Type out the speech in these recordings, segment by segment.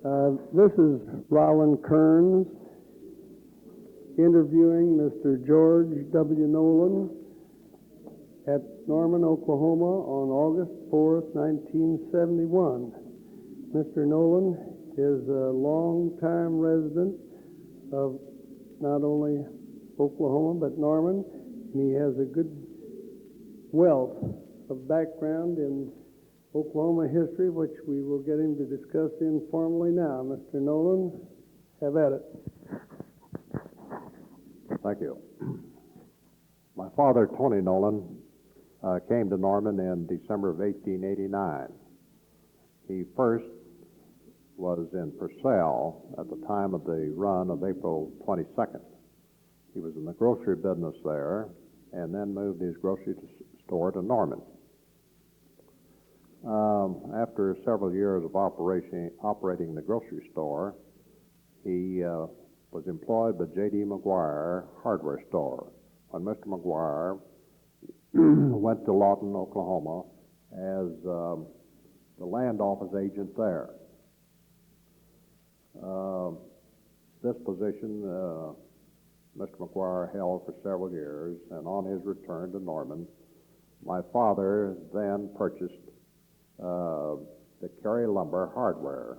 This is Roland Kearns interviewing Mr. George W. Nolan at Norman, Oklahoma on August 4th, 1971. Mr. Nolan is a longtime resident of not only Oklahoma but Norman, and he has a good wealth of background in Oklahoma history, which we will get him to discuss informally now. Mr. Nolan, have at it. Thank you. My father, Tony Nolan, came to Norman in December of 1889. He first was in Purcell at the time of the run of April 22nd. He was in the grocery business there and then moved his grocery store to Norman. After several years of operating the grocery store, he was employed by J.D. McGuire hardware store. When Mr. McGuire went to Lawton, Oklahoma, as the land office agent there. This position Mr. McGuire held for several years, and on his return to Norman, my father then purchased the Cary Lumber Hardware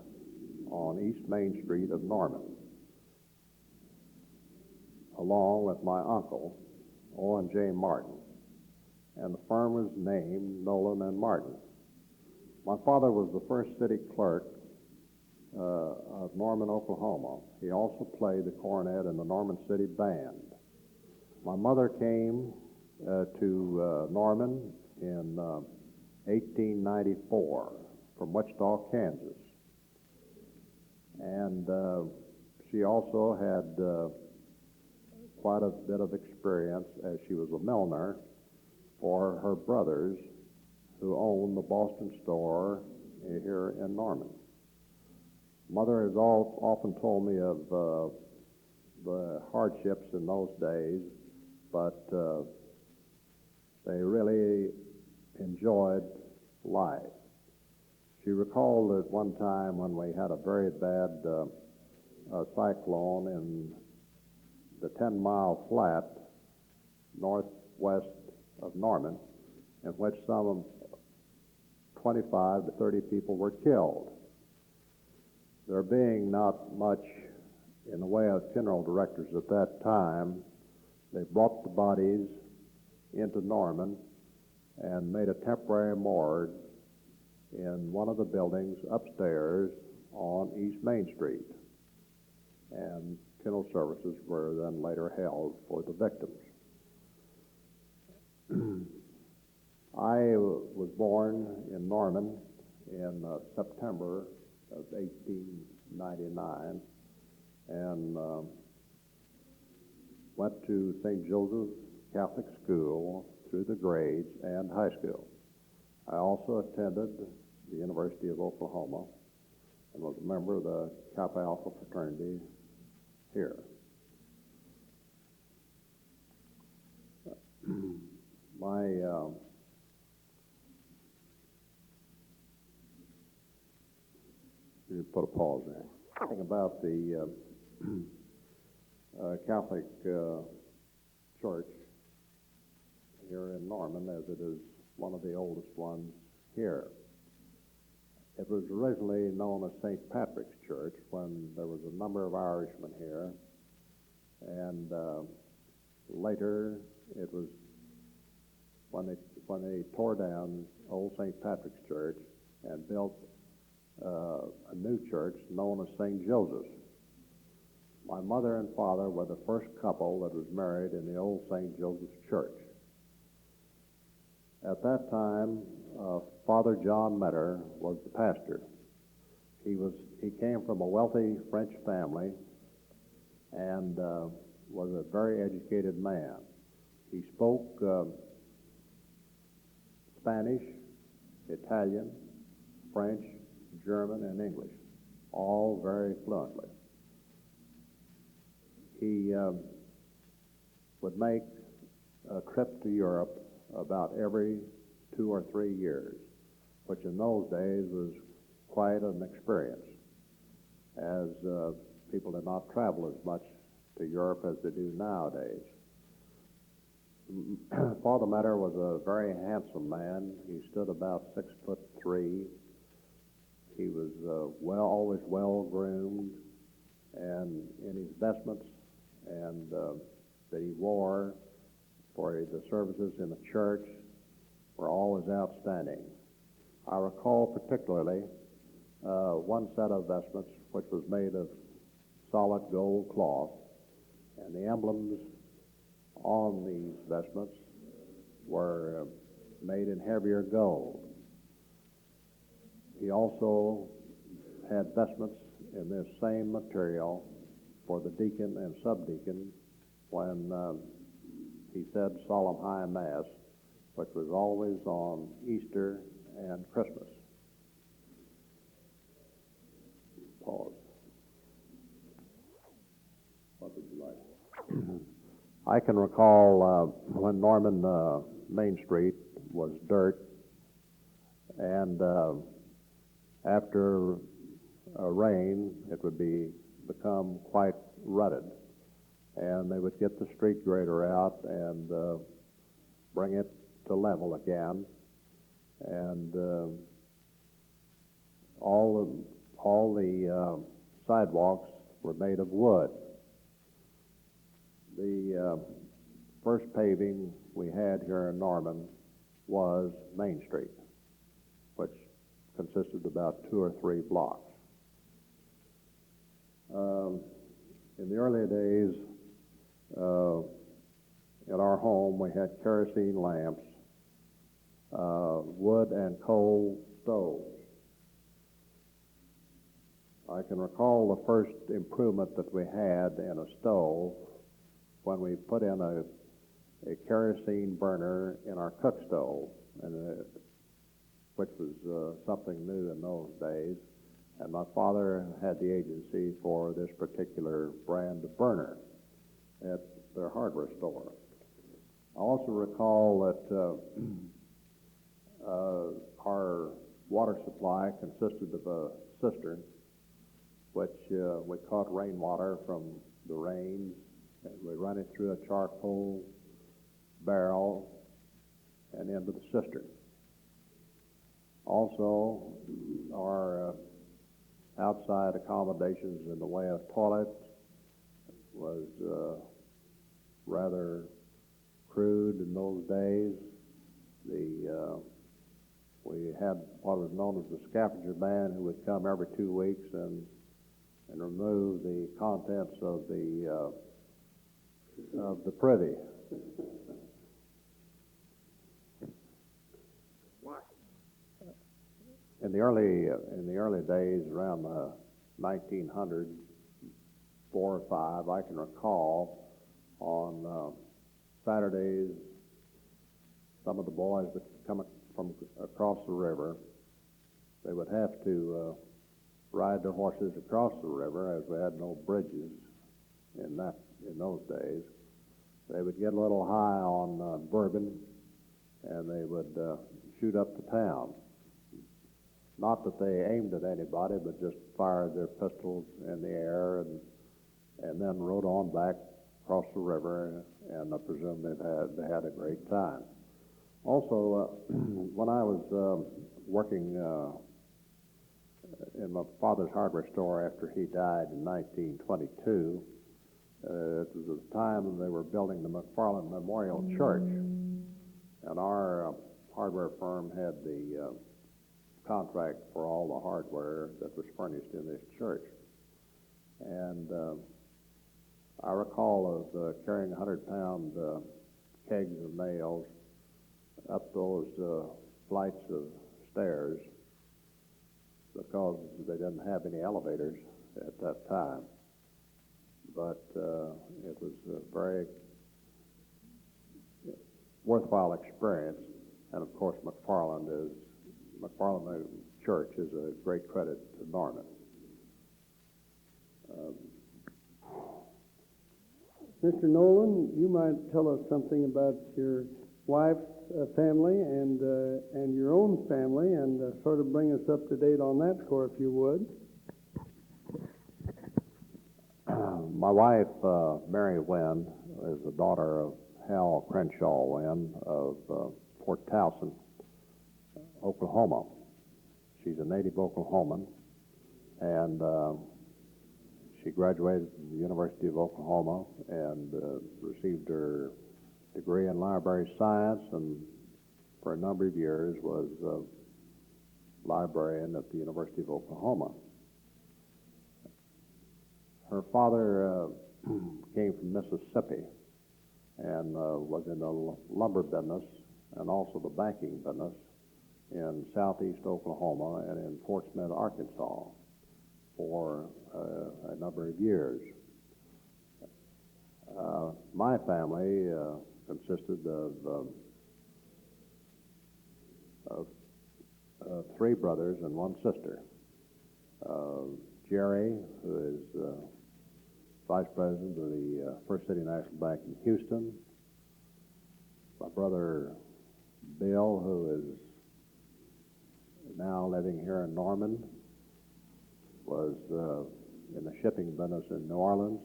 on East Main Street of Norman, along with my uncle, Owen J. Martin, and the firm was named Nolan and Martin. My father was the first city clerk of Norman, Oklahoma. He also played the cornet in the Norman City Band. My mother came to Norman in 1894 from Wichita, Kansas. And she also had quite a bit of experience as she was a milliner for her brothers who owned the Boston store here in Norman. Mother has often told me of the hardships in those days, but they really enjoyed life. She recalled at one time when we had a very bad cyclone in the 10-mile flat northwest of Norman, in which some 25 to 30 people were killed. There being not much in the way of funeral directors at that time, they brought the bodies into Norman and made a temporary morgue in one of the buildings upstairs on East Main Street. And funeral services were then later held for the victims. I was born in Norman in September of 1899 and went to St. Joseph's Catholic School through the grades and high school. I also attended the University of Oklahoma and was a member of the Kappa Alpha fraternity here. You put a pause there. Talking about the Catholic Church here in Norman, as it is one of the oldest ones here. It was originally known as St. Patrick's Church when there was a number of Irishmen here, and later it was when they tore down old St. Patrick's Church and built a new church known as St. Joseph's. My mother and father were the first couple that was married in the old St. Joseph's Church. At that time, Father John Metter was the pastor. He came from a wealthy French family and was a very educated man. He spoke Spanish, Italian, French, German, and English, all very fluently. He would make a trip to Europe about every 2 or 3 years, which in those days was quite an experience. as people did not travel as much to Europe as they do nowadays. Father Metter was a very handsome man. He stood about 6'3". He was always well groomed, and in his vestments and that he wore for the services in the church were always outstanding. I recall particularly one set of vestments which was made of solid gold cloth, and the emblems on these vestments were made in heavier gold. He also had vestments in this same material for the deacon and subdeacon when he said solemn high mass, which was always on Easter and Christmas. Pause. What would you like? I can recall when Norman Main Street was dirt, and after a rain, it would become quite rutted, and they would get the street grader out and bring it to level again, and all the sidewalks were made of wood. The first paving we had here in Norman was Main Street, which consisted of about 2 or 3 blocks. In the early days, in our home, we had kerosene lamps, wood and coal stoves. I can recall the first improvement that we had in a stove when we put in a kerosene burner in our cook stove, which was something new in those days. And my father had the agency for this particular brand of burner at their hardware store. I also recall that our water supply consisted of a cistern, which we caught rainwater from the rains, and we run it through a charcoal barrel and into the cistern. Also, our outside accommodations in the way of toilets was rather crude in those days. We had what was known as the Scavenger Band, who would come every 2 weeks and remove the contents of the privy. In the early days, around the 1900s, 4 or 5, I can recall on Saturdays, some of the boys that come from across the river, they would have to ride their horses across the river, as we had no bridges in those days. They would get a little high on bourbon, and they would shoot up to town. Not that they aimed at anybody, but just fired their pistols in the air and then rode on back across the river, and I presume they had a great time. Also, when I was working in my father's hardware store after he died in 1922, it was the time they were building the McFarland Memorial Church, and our hardware firm had the contract for all the hardware that was furnished in this church. And I recall of carrying 100-pound kegs of nails up those flights of stairs because they didn't have any elevators at that time. But it was a very worthwhile experience. And of course, McFarland Church is a great credit to Norman. Mr. Nolan, you might tell us something about your wife's family and your own family, and sort of bring us up to date on that score, if you would. My wife, Mary Wynn, is the daughter of Hal Crenshaw Wynn of Fort Towson, Oklahoma. She's a native Oklahoman, and she graduated from the University of Oklahoma and received her degree in library science, and for a number of years was a librarian at the University of Oklahoma. Her father came from Mississippi and was in the lumber business and also the banking business in southeast Oklahoma and in Fort Smith, Arkansas for a number of years. My family consisted of three brothers and one sister. Jerry, who is Vice President of the First City National Bank in Houston. My brother Bill, who is now living here in Norman, was in the shipping business in New Orleans.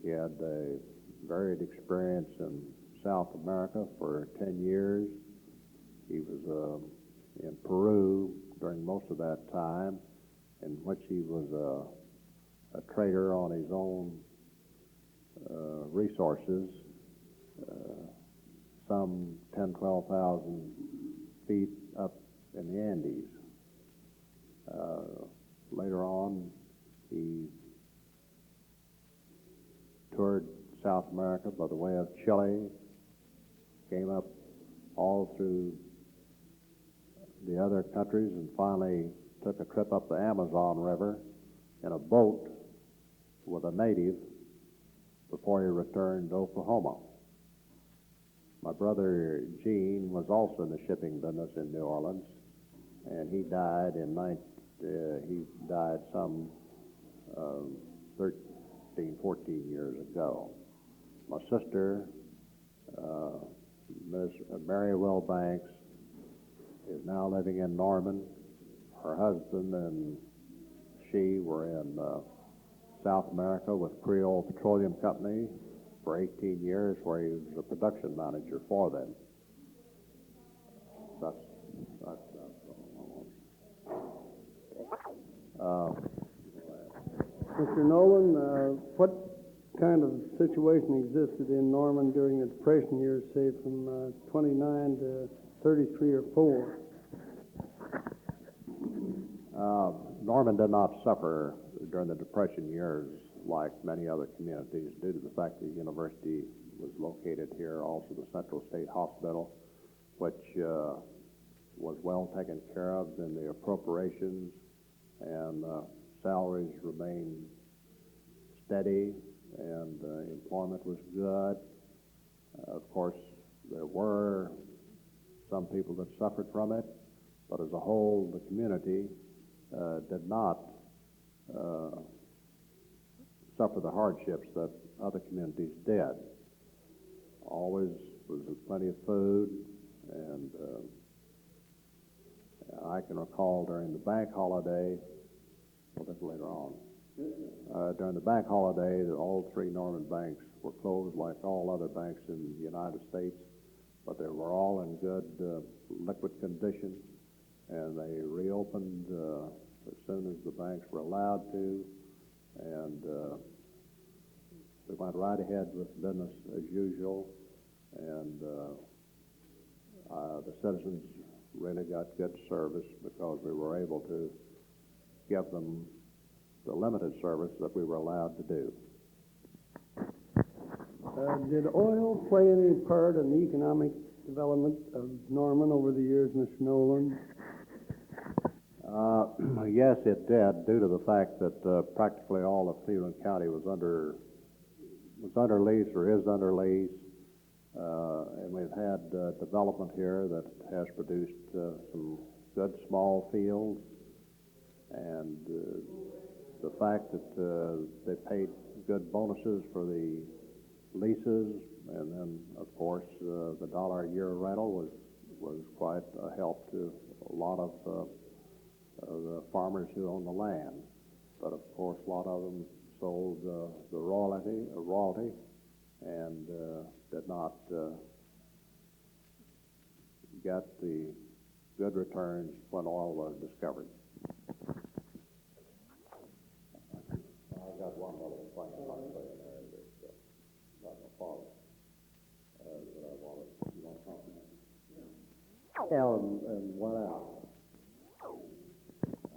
He had a varied experience in South America for 10 years. He was in Peru during most of that time, in which he was a trader on his own resources, some 10, 12,000 feet up in the Andes. Later on, he toured South America by the way of Chile, came up all through the other countries, and finally took a trip up the Amazon River in a boat with a native before he returned to Oklahoma. My brother Gene was also in the shipping business in New Orleans, and he died some 13, 14 years ago. My sister, Ms. Mary Wilbanks, is now living in Norman. Her husband and she were in South America with Creole Petroleum Company for 18 years, where he was a production manager for them. Mr. Nolan, what kind of situation existed in Norman during the Depression years, say from 29 to 33 or 4? Norman did not suffer during the Depression years like many other communities due to the fact that the university was located here, also the Central State Hospital, which was well taken care of in the appropriations, and salaries remained steady, and employment was good. Of course, there were some people that suffered from it, but as a whole, the community did not suffer the hardships that other communities did. Always was plenty of food, and I can recall during the bank holiday, well, that's later on, during the bank holiday, all three Norman banks were closed like all other banks in the United States, but they were all in good liquid condition, and they reopened as soon as the banks were allowed to, and we went right ahead with business as usual, and the citizens really got good service because we were able to give them the limited service that we were allowed to do. Did oil play any part in the economic development of Norman over the years, Mr. Nolan? Yes, it did, due to the fact that practically all of Cleveland County was under lease or is under lease, and we've had development here that has produced some good small fields, and the fact that they paid good bonuses for the leases, and then of course the $1 a year rental was quite a help to a lot of the farmers who own the land. But of course a lot of them sold the royalty, and did not get the good returns when oil was discovered. I've got one little thing I want to say in there that's about my father that I wanted you want to comment. Yeah, and went out.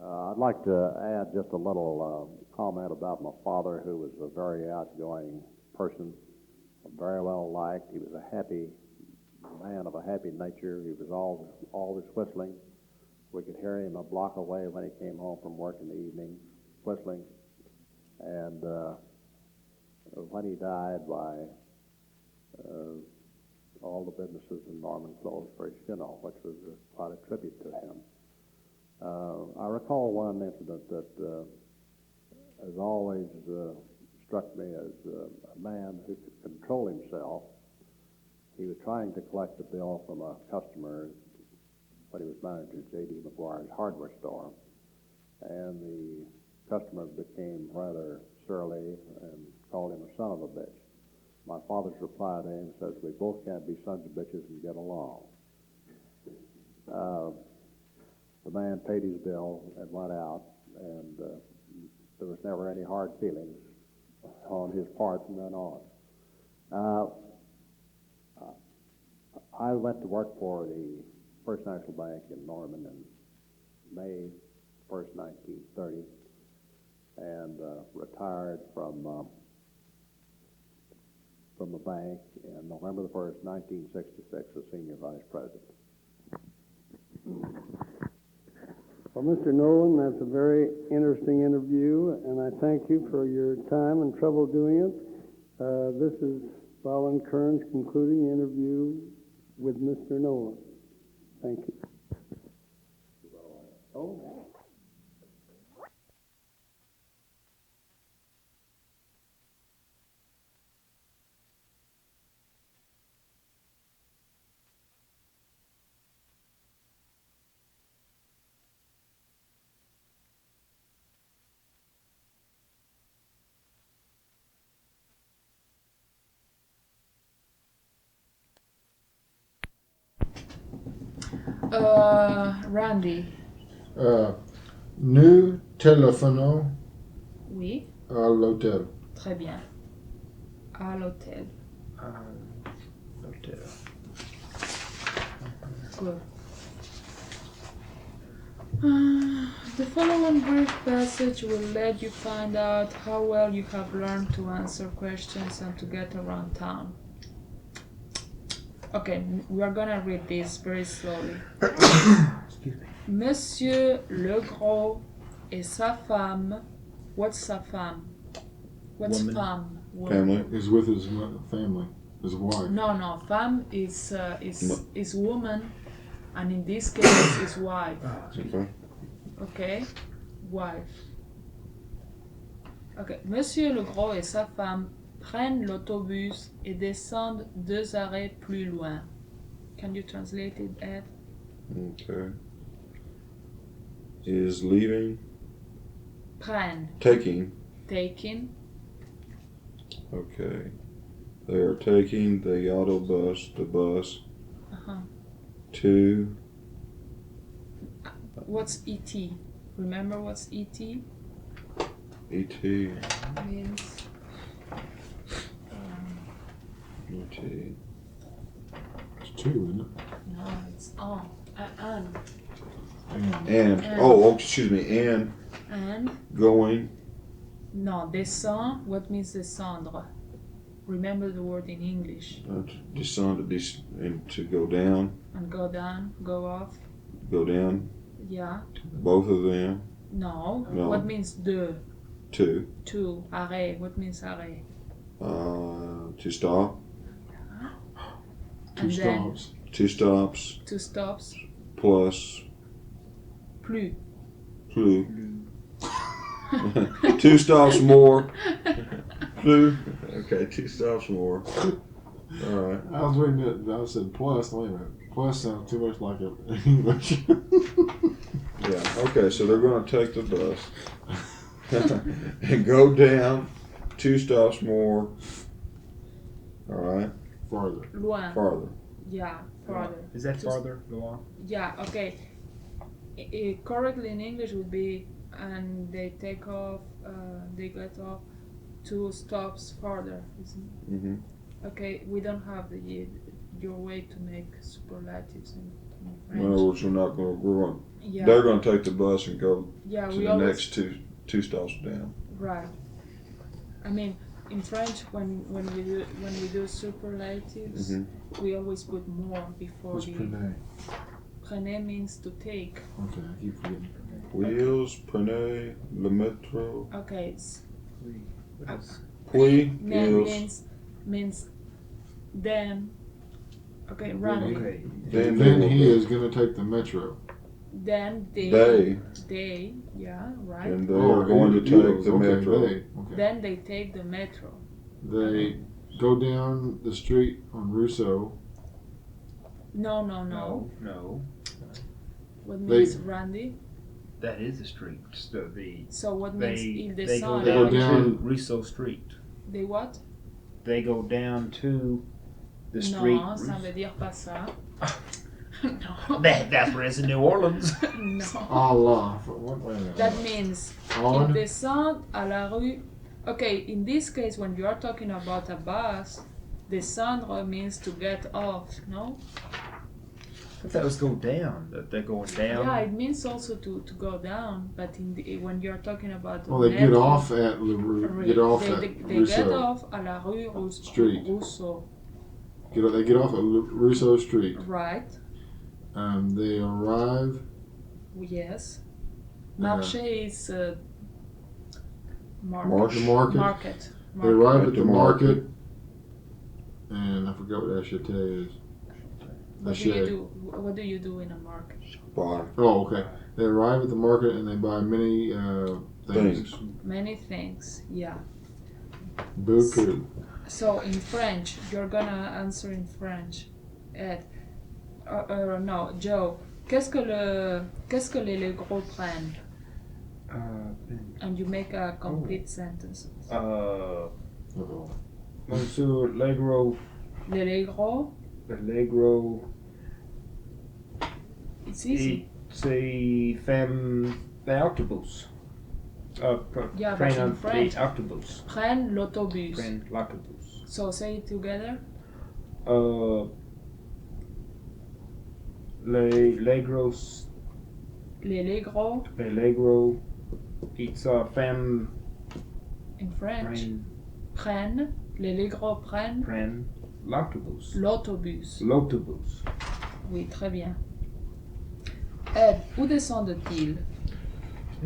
I'd like to add just a little comment about my father, who was a very outgoing person, very well liked. He was a happy man of a happy nature. He was always whistling. We could hear him a block away when he came home from work in the evening, whistling. And when he died, all the businesses in Norman closed for his funeral, which was quite a tribute to him. I recall one incident that has always struck me as a man who could control himself. He was trying to collect a bill from a customer when he was manager of J.D. McGuire's hardware store, and the customer became rather surly and called him a son of a bitch. My father's reply to him says, "We both can't be sons of bitches and get along." The man paid his bill and went out, and there was never any hard feelings on his part from then on. I went to work for the First National Bank in Norman in May 1st, 1930, and retired from the bank in November the 1st, 1966, as Senior Vice President. Well, Mr. Nolan, that's a very interesting interview, and I thank you for your time and trouble doing it. This is Bolin Kearns concluding the interview with Mr. Nolan. Thank you. Oh. Randy. Nous téléphonons Oui. à l'hôtel. Très bien. À l'hôtel. L'hôtel. Good. The following brief passage will let you find out how well you have learned to answer questions and to get around town. Okay, we are gonna read this very slowly. Excuse me. Monsieur Legros et sa femme. What's sa femme? What's Woman. femme? Family. He's with his family, his wife. No. Femme is woman, and in this case is wife. Okay. Okay, wife. Okay, Monsieur Legros et sa femme prennent l'autobus et descendent 2 arrêts plus loin. Can you translate it, Ed? Okay. Is leaving, Prennent, taking. taking. Okay. They are taking the autobus, the bus, Uh-huh. to. What's ET? Remember what's ET? ET. Means. ET. It's two, isn't it? No, it's on. And. And. Oh, excuse me. And. Going. No, descend. What means descendre? Remember the word in English. Descend and to go down. And go down, go off. Go down. Yeah. Both of them. No. No. What means deux? To. Two. Arrêt. What means arrêt? To stop. Two And then stops. 2 stops. 2 stops. Plus. Plus. Plus. 2 stops more. Plus. Okay, 2 stops more. All right. I was reading it, I said plus, wait a minute. Plus sounds too much like English. Yeah. Okay. So they're going to take the bus. and go down 2 stops more. All right, Farther. Loin. farther. Yeah, farther. Is that Just- farther, Nolan? Yeah, okay. Correctly in English would be, and they take off, they get off 2 stops farther. Isn't it? Mm-hmm. Okay, we don't have your way to make superlatives in In other French. words, we're not going to. We're going. Yeah, They're going to take the bus and go yeah, to we the always next two stops down. right. I mean, in French, when we do superlatives, Mm-hmm. we always put more before What's the prenez? prenez means to take. Okay, I keep forgetting prenez. Wheels, prenez, le metro. Okay, What else? Puis means then. Okay, run. Okay. Then Then they he will is going to take the metro. Then They yeah, right. and they are going to take the okay, metro. They, okay. Then they take the metro. They go down the street on Rousseau. No. No. What They- means Randy? That is the street. The So what means they il go descend? They go down down- to Rousseau Street. They what? They go down to the street. Non, ça veut dire pas ça. no. That's where it's in New Orleans. No. Allah. Wait a minute. That means il On. descend à la rue. Okay, in this case, when you are talking about a bus, descendre means to get off, no? I thought it was go down. That they're going down. Yeah, it means also to go down, but when you're talking about Well, they get metro, off at get off they, at they get Rousseau. off à la rue Street. Rousseau, They get off at Rousseau Street. right? They arrive. Yes. Marché is Marsh. The market. market. They arrive At at the the market. market. And I forgot what acheter is. What do you do? What do you do in a market? Buy Oh, okay. They arrive at the market and they buy many things. things. Many things, yeah. Beaucoup. So in French, you're gonna answer in French. Ed, no, Joe. Qu'est-ce que les gros prennent? And you make a complete sentence. Uh-oh. Monsieur Legro. Les gros, Legro. it's easy. C'est femme l'autobus. Yeah, but in French. The autobus. Prennent l'autobus. Prenne l'autobus. So say it together. Les gros. Les gros Les Legro. It's a femme. in French. Prenne. Les gros prennent Prenne l'autobus. l'autobus. L'autobus. Oui, très bien. Ed, où descendent-ils?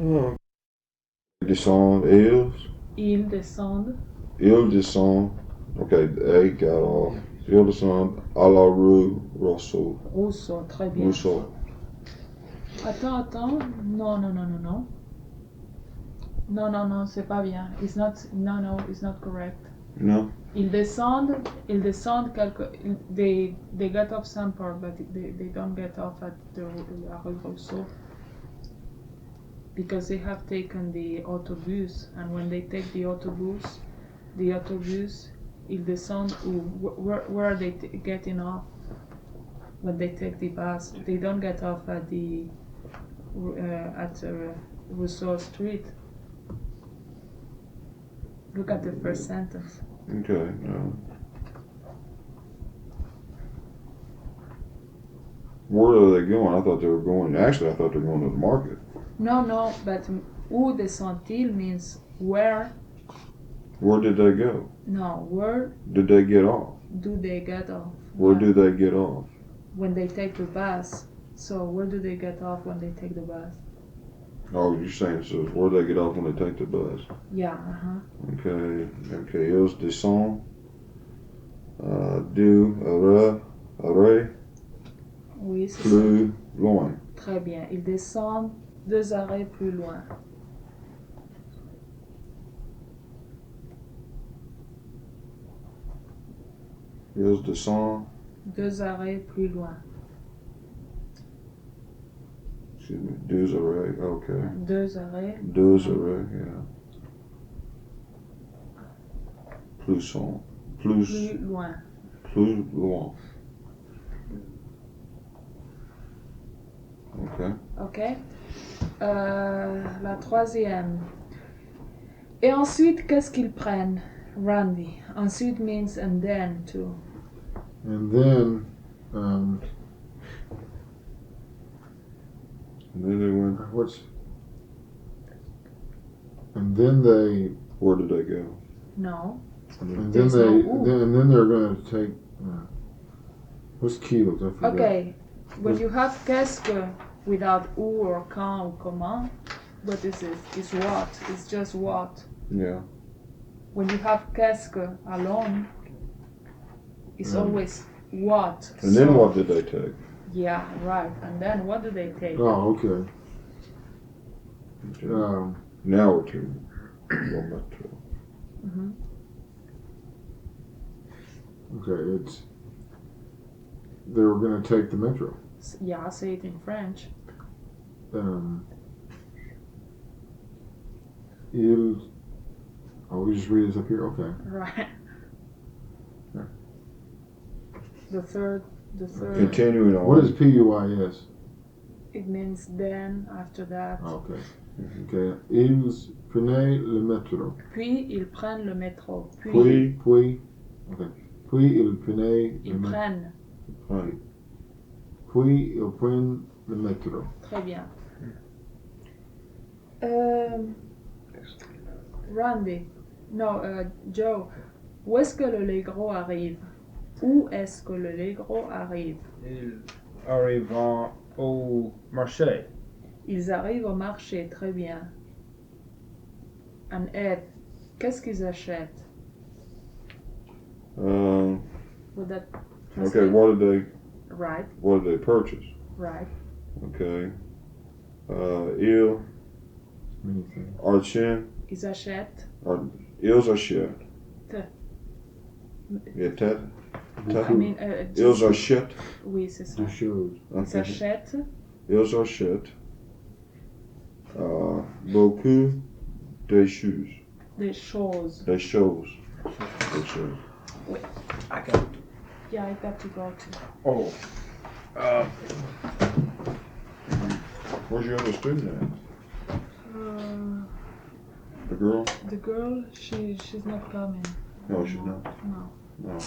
Oh. Descend, ils. Ils descendent. Ils descend. Okay, they got off. Ils descend à la rue Rousseau. Rousseau, très bien. Rousseau. Attends. Non. Non, c'est pas bien. It's not, no, it's not correct. No. Ils descendent they get off some part, but they don't get off at the la rue Rousseau. Because they have taken the autobus, and when they take the autobus, ils descendent, where are they getting off? When they take the bus, they don't get off at the Rousseau Street. Look at the first sentence. Okay, no. Where are they going? I thought they were going. Actually, I thought they were going to the market. No, but où descend-ils means where. Where did they go? No, where Did they get off? do they get off? Where do they get off? When they take the bus. So where do they get off when they take the bus? Oh, you're saying so? Where do they get off when they take the bus? Yeah, Okay. Ils descendent du arrêt Oui, c'est ça. plus loin. Très bien. Ils descendent 2 arrêts plus loin. Ils descendent. 2 arrêts plus loin. Excuse me. Deux oreilles, okay. 2 oreilles. Deux oreilles, yeah. Plus son. Plus loin. Plus loin. Okay. Ok. La troisième. Et ensuite, qu'est-ce qu'ils prennent? Randy. Ensuite means and then too. And then, And then they went, what's. And then they. where did they go? No. And then There's they. no ooh. And then they're going to take. What's kilos? I forgot. Okay. When you have qu'est-ce que without ou or quand or comment, what is it? It's what. It's just what. Yeah. When you have qu'est-ce que alone, it's always what. And then what did they take? Yeah, right. And then what do they take? Oh, okay. Now we're to metro. Mhm. Okay, it's. They were going to take the metro. Yeah, say it in French. Ils. Oh, we just read this up here? Okay. Right. Yeah. The third, Continuing on. What is PUIS? it means then, after that. Oh, okay. Okay. Ils prenaient le métro. Puis, ils prennent le métro. Puis. Okay. Puis ils prenaient le Ils métro. prennent. Right. Puis ils prennent le métro. Très bien. Randy. No, Joe. Où est-ce que le Legro arrive? Où est-ce que le Legro arrive? Ils arrivent au marché. Ils arrivent au marché, très bien. And Ed, qu'est-ce qu'ils achètent? Would that Okay, translate? what did Right, they purchase? right. Okay. Ils Many things. achètent. Ils achètent. Ils achètent. Te. Yeah, tête. I mean, Ils achètent. oui, c'est ça. The shows. Ils Okay. achètent Ils achètent beaucoup de choses. des choses. Des choses. Des choses. I got. Yeah, I got to go to. Oh. Where's your other student at? The girl? The girl, she's not coming. No, she's not. No. No.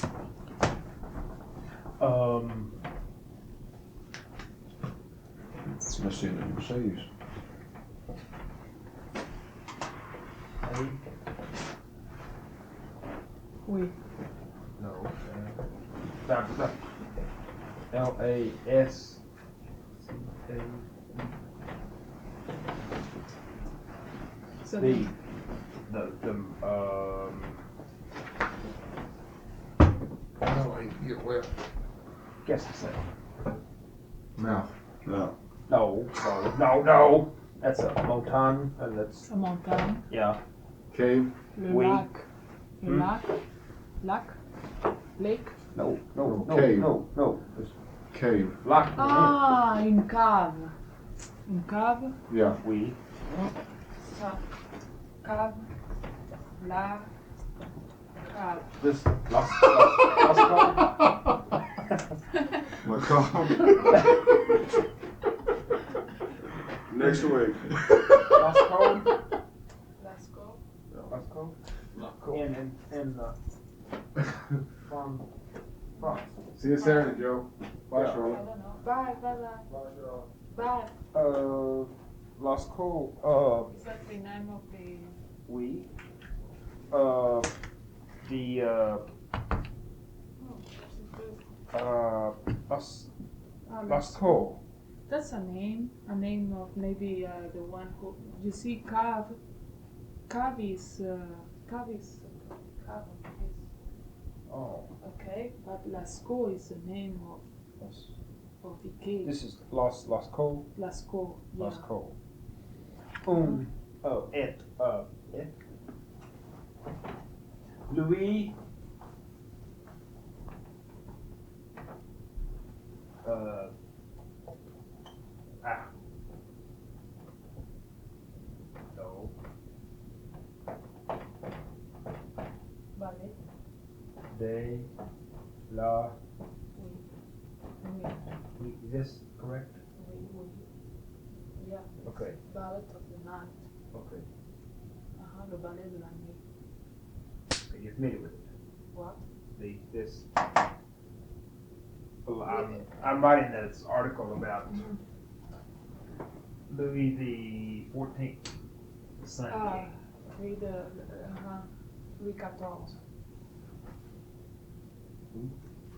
Let's see the Mercedes. Oui. No. LAS. So The Oh, you get wet. guess it's that. Mouth. No. No. That's a montagne, and that's a montagne. yeah. Cave. Le Oui. lac. Le Hmm. lac. Lake. No. Cave. No. It's Cave. lock. Ah, une cave. Une cave. Yeah. Oui. Ça. Cave. La. Cave. This lost. Macabre. Next week. Lascaux. Lascaux. In from France. See you Saturday, Joe. Bye, Yeah. I Charlotte. don't know. Bye. Bye. Lascaux. Is that the name of the? Oui. Lascaux. That's a name of maybe the one who you see cave. Cave is Oh. okay, but Lascaux is the name of the cave. This is Lascaux. Lascaux, yeah. Lascaux. Et. Louis. Ballet. De la. Oui. Oui. Is this correct? Oui. Oui. Yeah. Okay. Ballet of the night. Okay. Le ballet de la nuit. Okay, you're familiar with it? What? This. Well, I'm writing this article about Louis the 14th, the Sun King. Louis Louis XIV.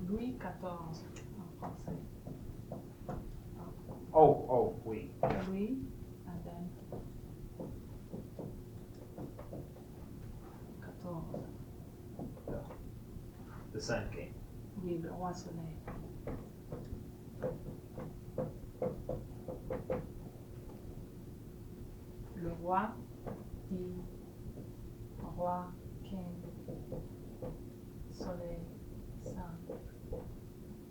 Louis XIV en français. Oh, oui. Louis, and then 14. The Sun King. Oui, le roi soleil. Le roi dit roi, king, soleil, sun.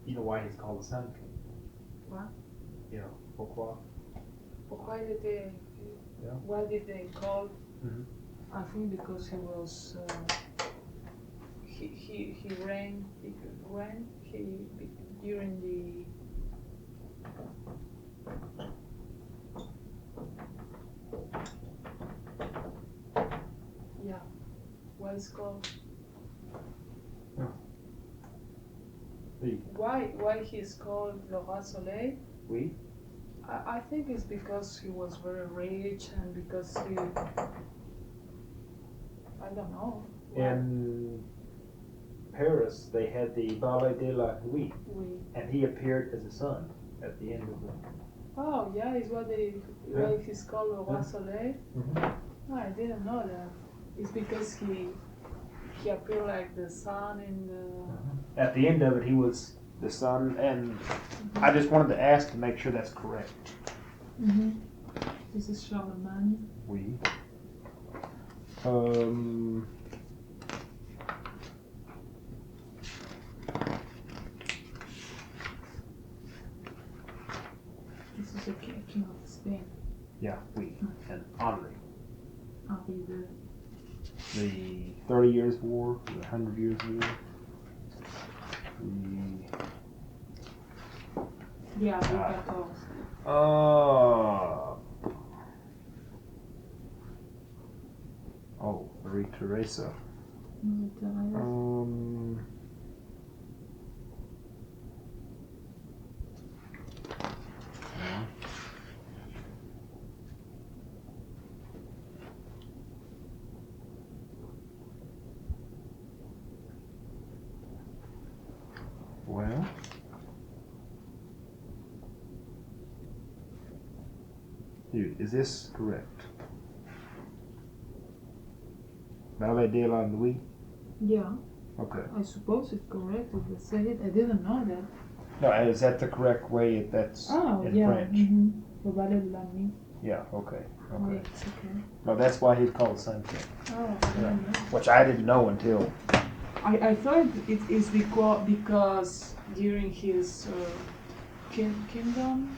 You know why he's called the Sun King? What? You know, pourquoi? Pourquoi il était? Yeah. Why did they call? Mhm. I think because he was. He ran. During the. Yeah. Why it's called? Oui. Why he's called Le Roi Soleil? Oui. I think it's because he was very rich and because he. I don't know. In Paris, they had the Ballet de la Nuit, Oui. and he appeared as a sun at the end of the. Oh yeah, it's why he's called Le Roi Soleil. Oh, I didn't know that. It's because he appeared like the sun in the. At the end of it, he was the sun, and I just wanted to ask to make sure that's correct. This is Charlemagne. Oui. This is the king of Spain. Yeah, oui. And Henri. Henri the. The 30 Years' War, the 100 Years' War. Yeah, Louis XIV. Oh, Marie Theresa. Well, dude, is this correct? Ballet de la Nuit? Yeah, Okay. I suppose it's correct if they say it. I didn't know that. No, is that the correct way that's in French? Le ballet de la nuit. Yeah, okay. Oh, Okay. it's okay. No, that's why he's called the Sun King. Oh, I didn't know. Which I didn't know until. I thought it is because during his kingdom